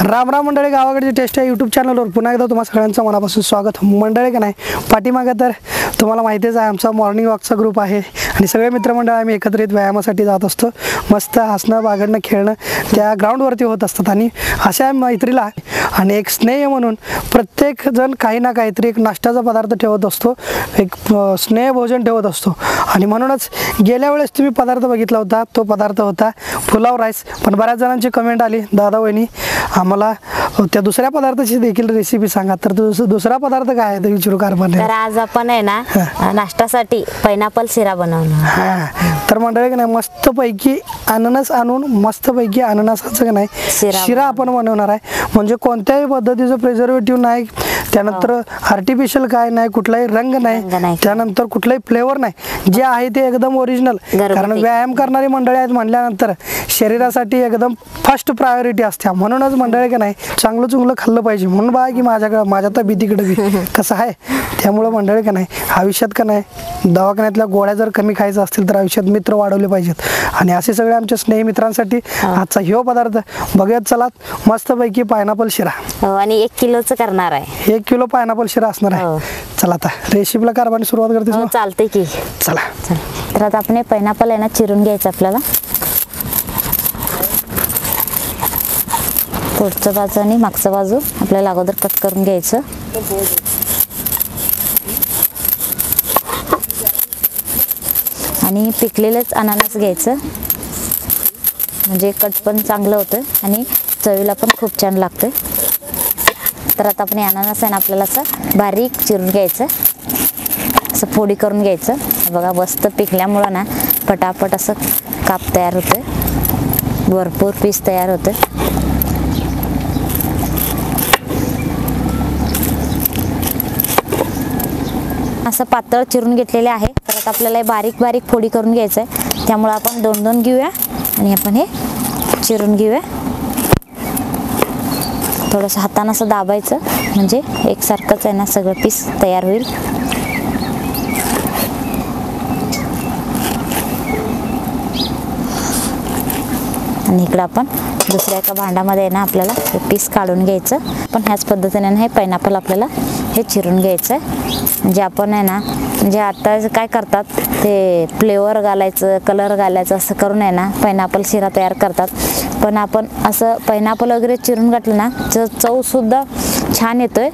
राम राम मंडळी, गावाकडची टेस्ट या यूट्यूब चॅनलवर पुन्हा एकदा तुम्हा सगळ्यांचं मनापासून स्वागत. मंडळी का नाही, पाठीमागे तर तुम्हाला माहितीच आहे आमचा मॉर्निंग वॉकचा ग्रुप आहे आणि सगळे मित्रमंडळ आम्ही एकत्रित व्यायामासाठी जात असतो. मस्त हसणं बागडणं खेळणं त्या ग्राउंडवरती होत असतात आणि अशा मैत्रीला आणि एक स्नेह म्हणून प्रत्येक जण काही ना काहीतरी एक नाश्त्याचा पदार्थ ठेवत असतो, एक स्नेहभोजन ठेवत असतो. आणि म्हणूनच गेल्या वेळेस तुम्ही पदार्थ बघितला होता, तो पदार्थ होता पुलाव राईस. पण बऱ्याच जणांची कमेंट आली, दादा वहिनी आम्हाला त्या दुसऱ्या पदार्थाची देखील रेसिपी सांगा. तर दुसरा पदार्थ काय आहे ते विचारू कारभार. तर आज आपण आहे ना नाश्त्यासाठी पायनॅपल शिरा बनवणार. तर मंडळी का नाही, मस्तपैकी अननस आणून मस्तपैकी अननसाचं का नाही शिरा आपण बनवणार आहे. म्हणजे कोणत्याही पद्धतीचं प्रिझर्वेटिव्ह नाही, त्यानंतर आर्टिफिशियल काय नाही, कुठलाही रंग नाही, त्यानंतर कुठलाही फ्लेवर नाही, जे आहे ते एकदम ओरिजिनल. कारण व्यायाम करणारी मंडळी आहेत म्हटल्यानंतर शरीरासाठी एकदम फर्स्ट प्रायोरिटी असते. म्हणूनच मंडळी का नाही चांगलं चुंगलं खाल्लं पाहिजे. म्हणून बघा की माझ्या तब्येतीकडे बी कसं आहे. त्यामुळं मंडळी का नाही आयुष्यात का नाही दवाखान्यातल्या गोळ्या जर कमी खायचं असतील तर आयुष्यात मित्र वाढवले पाहिजेत. आणि असे सगळे आमच्या स्नेही मित्रांसाठी आजचा ह्यो पदार्थ बघत चलात. मस्तपैकी पायनॅपल शिरा आणि 1 किलोचं करणार आहे. 1 किलो पायनॅपल शिरा असणार आहे. चला आता रेसिपीला कारभाराने सुरुवात करते. चालते की चला. तर आता आपण पायनॅपल आहे ना चिरून घ्यायचं. आपल्याला पुढचं बाजू आणि मागचं बाजू आपल्याला अगोदर कट करून घ्यायचं. आणि पिकलेलंच अननस घ्यायचं, म्हणजे कट पण चांगलं होतं आणि चवीला पण खूप छान लागतं. तर आता आपण अननस आहे ना आपल्याला असं बारीक चिरून घ्यायचं, असं फोडी करून घ्यायचं. बघा मस्त पिकल्यामुळं ना पटापट असं काप तयार होतं, भरपूर पीस तयार होतं. असं पातळ चिरून घेतलेले आहे. तर आता आपल्याला बारीक बारीक फोडी करून घ्यायचं आहे. त्यामुळे आपण 2-2 घेऊया आणि आपण हे चिरून घेऊया. थोडंसं हातानं असं दाबायचं, म्हणजे एकसारखंच आहे ना सगळं पीस तयार होईल. आणि इकडं आपण दुसऱ्या एका भांड्यामध्ये आहे ना आपल्याला हे पीस काढून घ्यायचं. पण ह्याच पद्धतीने हे पायनॅपल आपल्याला हे चिरून घ्यायचं आहे. म्हणजे आपण आहे ना, म्हणजे आता काय करतात ते फ्लेवर घालायचं, कलर घालायचं असं करून आहे ना पायनॅपल शिरा तयार करतात. पण आपण असं पायनॅपल वगैरे चिरून घातलं ना चवसुद्धा छान येतोय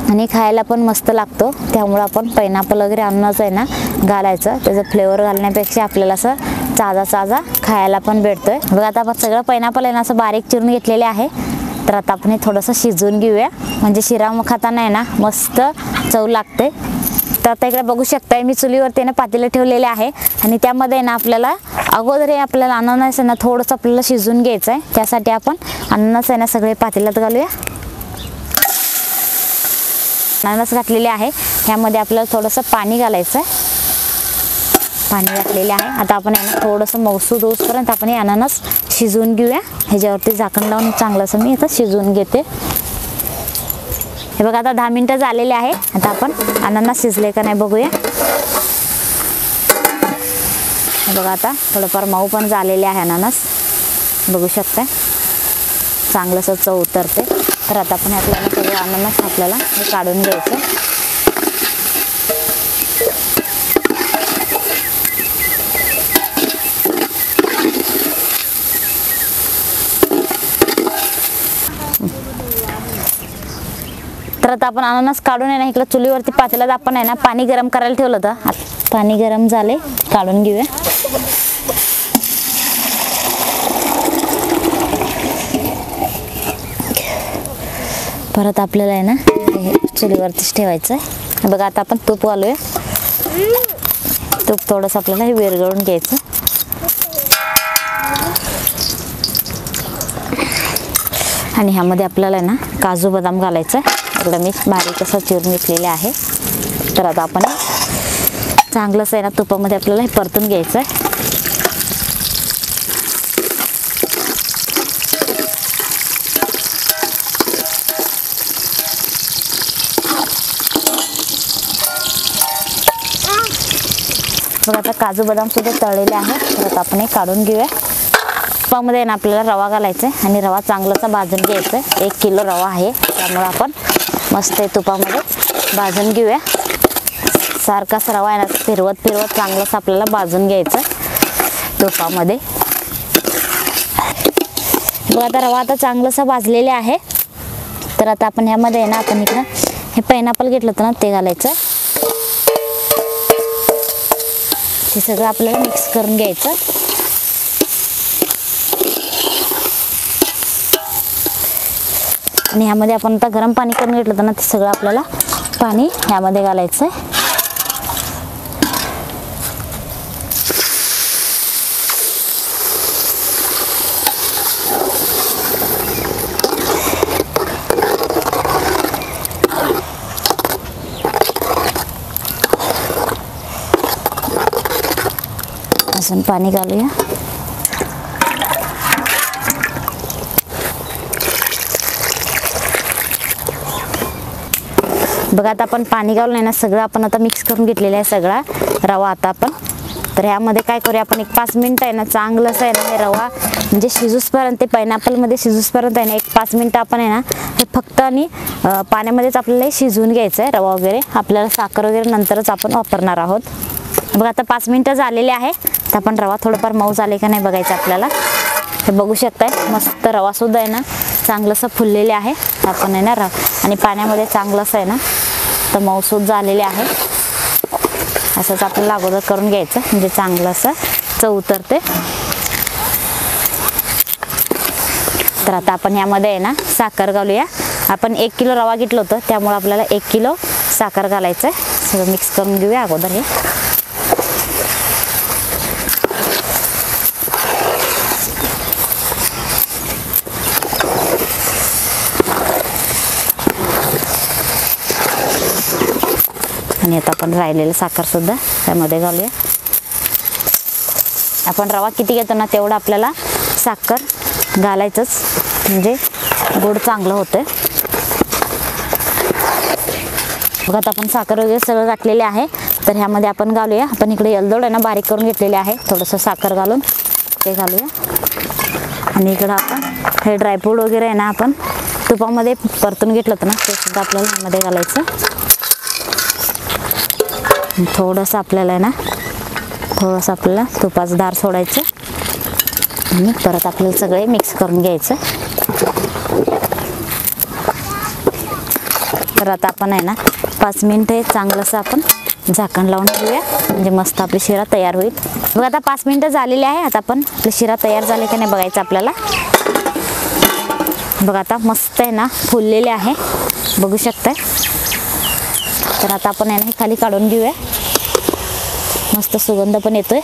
आणि खायला पण मस्त लागतो. त्यामुळं आपण पायनॅपल वगैरे आणूनच आहे ना घालायचं. त्याचं फ्लेवर घालण्यापेक्षा आपल्याला असं ताजा खायला पण भेटतोय. बघा आता आपण सगळं पायनॅपल आहे ना असं बारीक चिरून घेतलेले आहे. तर आता आपण हे थोडंसं शिजवून घेऊया, म्हणजे शिरा खाताना आहे ना मस्त चव लागते. तर आता इकडे बघू शकताय मी चुलीवरती ना पातेलं ठेवलेले आहे आणि त्यामध्ये ना आपल्याला अगोदर हे आपल्याला अननस आहे ना थोडंसं आपल्याला शिजवून घ्यायचं आहे. त्यासाठी आपण अननस आहे ना सगळे पातेल्यात घालूया. अननस घातलेले आहे, ह्यामध्ये आपल्याला थोडंसं पाणी घालायचं आहे. पाणी घातलेले आहे. आता आपण आहे ना थोडंसं मऊसूद होईपर्यंत आपण हे अननस शिजवून घेऊया. ह्याच्यावरती झाकण लावून चांगलंसं मी आता शिजवून घेते. हे बघा आता 10 मिनिटं झालेले आहे. आता आपण अननस शिजले का नाही बघूया. हे बघा आता थोडंफार मऊ पण झालेले आहे अननस, बघू शकताय चांगलंसं चव उतरते. तर आता आपण आपल्याला सगळं अननस आपल्याला हे काढून घ्यायचं. तर आता आपण अननस काढून आहे ना इकडे चुलीवरती पातेल्यात आपण आहे ना पाणी गरम करायला ठेवलं होतं. पाणी गरम झाले, काढून घेऊया. परत आपल्याला आहे ना हे चुलीवरतीच ठेवायचं आहे. बघा आता आपण तूप घालूया. तूप थोडंसं आपल्याला हे विरघळून घ्यायचं. आणि ह्यामध्ये आपल्याला आहे ना काजू बदाम घालायचं आहे. इकडं मी बारीक असं चिरून घेतलेले आहे. तर आता आपण चांगलंच आहे ना तुपामध्ये आपल्याला हे परतून घ्यायचं आहे. बघा आता काजू बदाम सुद्धा तळलेले आहे. तर आता आपण हे काढून घेऊया. तुपामध्ये ना आपल्याला रवा घालायचा आहे आणि रवा चांगलासा भाजून घ्यायचा आहे. 1 किलो रवा आहे, त्यामुळे आपण मस्त हे तुपामध्ये भाजून घेऊया. सारखाच रवा आहे ना फिरवत चांगलंच आपल्याला भाजून घ्यायचं तुपामध्ये. बघा आता रवा आता चांगलंसा भाजलेले आहे. तर आता आपण ह्यामध्ये आहे ना आपण इकडं हे पायनॅपल घेतलं होतं ना ते घालायचं. हे सगळं आपल्याला मिक्स करून घ्यायचं. आणि ह्यामध्ये आपण आता गरम पाणी करून घेतलं होतं ना ते सगळं आपल्याला पाणी ह्यामध्ये घालायचं आहे. अजून पाणी घालूया. बघा आता आपण पाणी घालून आहे ना सगळं आपण आता मिक्स करून घेतलेलं आहे सगळा रवा. आता आपण तर ह्यामध्ये काय करूया आपण 1-5 मिनिटं आहे ना चांगलंच आहे ना हे रवा म्हणजे शिजूसपर्यंत ते पायनॅपलमध्ये शिजूसपर्यंत आहे ना 1-5 मिनिटं आपण आहे ना हे फक्त आणि पाण्यामध्येच आपल्याला हे शिजवून घ्यायचं आहे. रवा वगैरे आपल्याला साखर वगैरे नंतरच आपण वापरणार आहोत. बघा आता 5 मिनिटं झालेले आहे. तर आपण रवा थोडंफार मऊ झाले का नाही बघायचं आपल्याला. हे बघू शकताय मस्त रवा सुद्धा आहे ना चांगलंसं फुललेले आहे. आपण आहे ना आणि पाण्यामध्ये चांगलंसं आहे ना तर मऊसूद झालेले आहे. असंच आपल्याला अगोदर करून घ्यायचं म्हणजे चांगलं असं चव उतरते. तर आता आपण यामध्ये आहे ना साखर घालूया. आपण 1 किलो रवा घेतलं होतं त्यामुळे आपल्याला 1 किलो साखर घालायचं आहे. सगळं मिक्स करून घेऊया अगोदर हे. आणि आता आपण राहिलेलं साखर सुद्धा त्यामध्ये घालूया. आपण रवा किती घेतो ना तेवढं आपल्याला साखर घालायचंच म्हणजे गोड चांगलं होतं. बघा आता आपण साखर वगैरे सगळं घातलेले आहे. तर ह्यामध्ये आपण घालूया. आपण इकडे एलदोड आहे ना बारीक करून घेतलेले आहे. थोडंसं साखर घालून ते घालूया. आणि इकडं आपण हे ड्रायफ्रूट वगैरे आहे ना आपण तुपामध्ये परतून घेतलं होतं ना ते सुद्धा आपल्याला ह्यामध्ये घालायचं. थोडंसं आपल्याला आहे ना थोडंसं आपल्याला तुपाचं धार सोडायचं आणि परत आपल्याला सगळे मिक्स करून घ्यायचं. तर आता आपण आहे ना 5 मिनिटं चांगलंसं आपण झाकण लावून ठेवूया म्हणजे मस्त आपली शिरा तयार होईल. बघा आता 5 मिनिटं झालेली आहे. आता आपण आपली शिरा तयार झाली की नाही बघायचं आपल्याला. बघा आता मस्त आहे ना फुललेले आहे बघू शकताय. तर आता आपण याने खाली काढून घेऊया. मस्त सुगंध पण येतोय.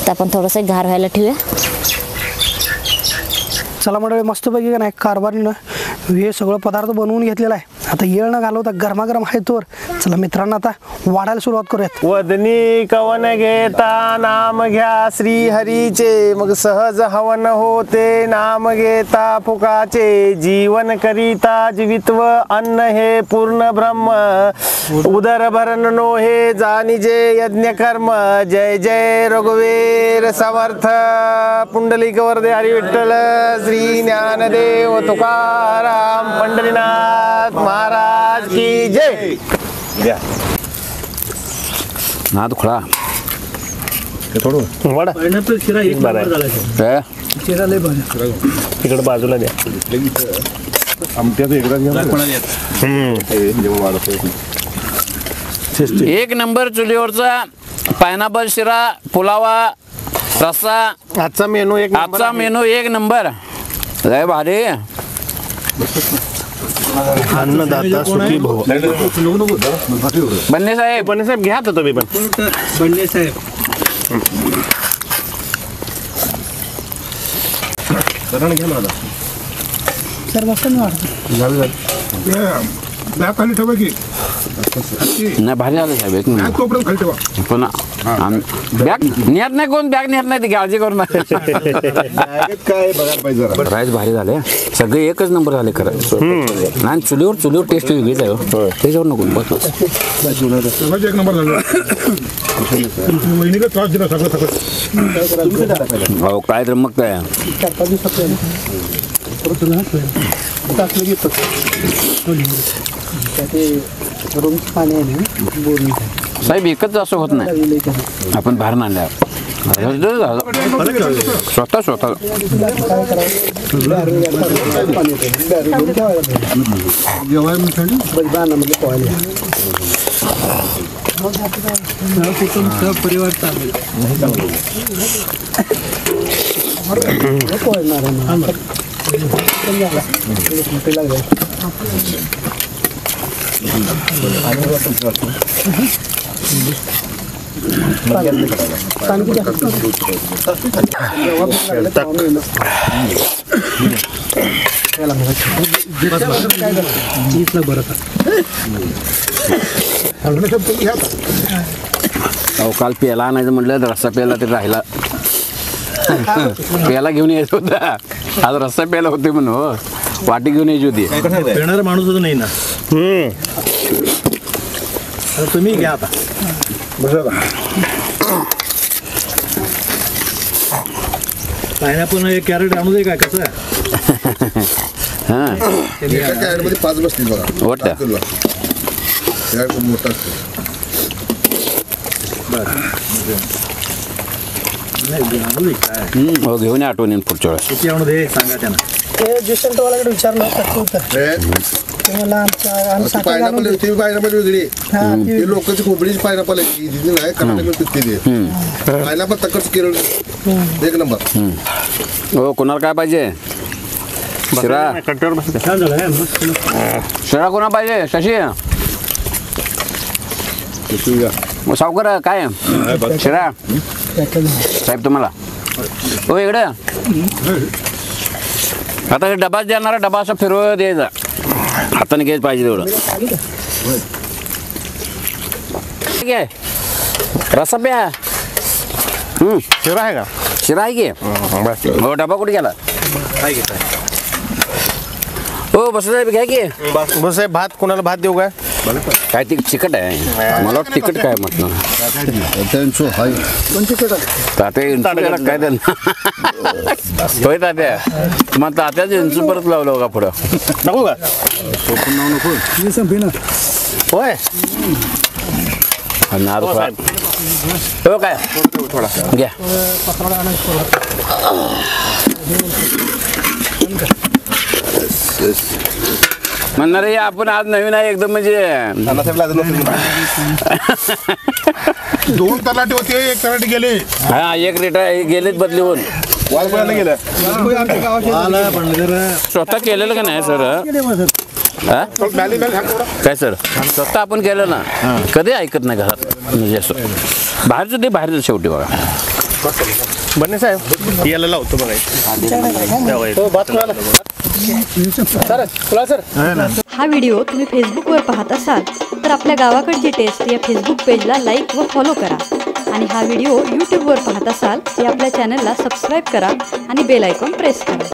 तर आपण थोडंसं गार व्हायला ठेवूया. चला मंडळी मस्तपैकी का नाही कारभारीनं हे सगळं पदार्थ बनवून घेतलेला आहे. आता येळ न घालवता गरमागरम आहे तोर. चला मित्रांनो आता वाढायला सुरुवात करूयात. वदनी कवन घेता नाम घ्या श्री हरीचे मग सहज हवन होते नाम घेता फुकाचे जीवन करिता जीवित्व अन्न हे पूर्ण ब्रह्म उदर भरण नो हे जानिजे यज्ञ कर्म जय जय रघुवीर समर्थ पुंडलिक वरदे हरी विठ्ठल श्री ज्ञानदेव तुकाराम पंढरीनाथ महाराज की जय. नाद खुळा थोडं वडा पायनॅपल शिरा एक बरं आहे. नंबर झाला. शिरा लय भारी. तिकडे बाजूला द्या. एक नंबर चुलीवरचा पायनॅपल शिरा पुलावा रस्सा आजचा मेनू एक नंबर आजचा आहे. मेनू 1 नंबर लय भारी. अन्नदाता सुखी भव. बन्ने साहेब पण साहेब घ्या तर तुम्ही पण. बंडे साहेब सर मस्त वाटतं. खाली ठेवा की नाही भारी आलं साहेब एक मिनिट कोपऱ्यात खाली ठेवा. पण बॅग नेत नाही कोण बॅग नेत नाही ती काळजी करू नका काय बघायला पाहिजे जरा. राईस भारी झाले सगळे एकच नंबर झाले खरं नाही चुलीवर टेस्ट वेगळीच आहे हो. त्याच्यावर नको बस सगळंच एक नंबर झालं. वहिनीला त्रास दिला सगळं. हो काय तर मग काय साहेब एकच असं होत नाही आपण बाहेर आणल्या स्वतः परिवार अहो काल पेला आणायचं म्हटलं रस्सा पेला तरी राहिला पेला घेऊन यायचं होता आज रस्सा पेला होते म्हणून हो वाटी घेऊन यायची होती येणारा माणूसच नाही ना. आता तुम्ही घ्या आता पायनॅपल एक कॅरेट आणू दे काय कसं हां कॅरेटमध्ये 5 बसतील बघा. वाटतं कॅरेट खूप मोठा असतो. हो घेऊन या आठवणीन पुढच्या वेळेस किती आणू दे सांगा त्यांना. ते ज्युसेंटवाल्याकडे विचारलं होतं मला आमच्या पायनॅपल वेगळी ती लोकांची खोबरीची पायनॅपल आहे ती नाही कर्नाटक पिकते ते पायनॅपल तकच केरळ एक नंबर. हो कोणाला काय पाहिजे शिरा शिरा कोणा पाहिजे शशी सावकर काय शिरा साहेब तुम्हाला हो इकडे आता हे डबाच देणारा डबा असं फिरवत द्यायचा हाताने घ्यायच पाहिजे तेवढं घे रस्सा प्या शिरा आहे का शिरा आहे की हो डबा कुठे गेला हो बस साहेब घ्या की बस आहे भात कोणाला भात देऊ काय काय ती तिखट आहे मला तिखट काय म्हटलं तात्या काय होय तात्या मग तात्याच इंचू परत लावलं का पुढं नको का होय हो काय थोडा घ्या म्हणणार हे आपण आज नवीन आहे एकदम म्हणजे 2 तलाठी होते 1 तलाठी गेले. हा एक लिटर गेलेच बदली होऊन वाळपळायला गेलं स्वतः केलेलं का नाही सर हा काय सर स्वतः आपण केलं ना कधी ऐकत नाही घरात म्हणजे असं बाहेरचं ते बाहेरचं शेवटी बघा बन्ने साहेब याला लावतो हा व्हिडिओ तुम्ही फेसबुकवर पाहत असाल तर आपल्या गावाकडची टेस्ट या फेसबुक पेजला लाईक व फॉलो करा आणि हा व्हिडिओ यूट्यूबवर पाहत असाल तर आपल्या चॅनलला सबस्क्राईब करा आणि बेल आयकॉन प्रेस करा.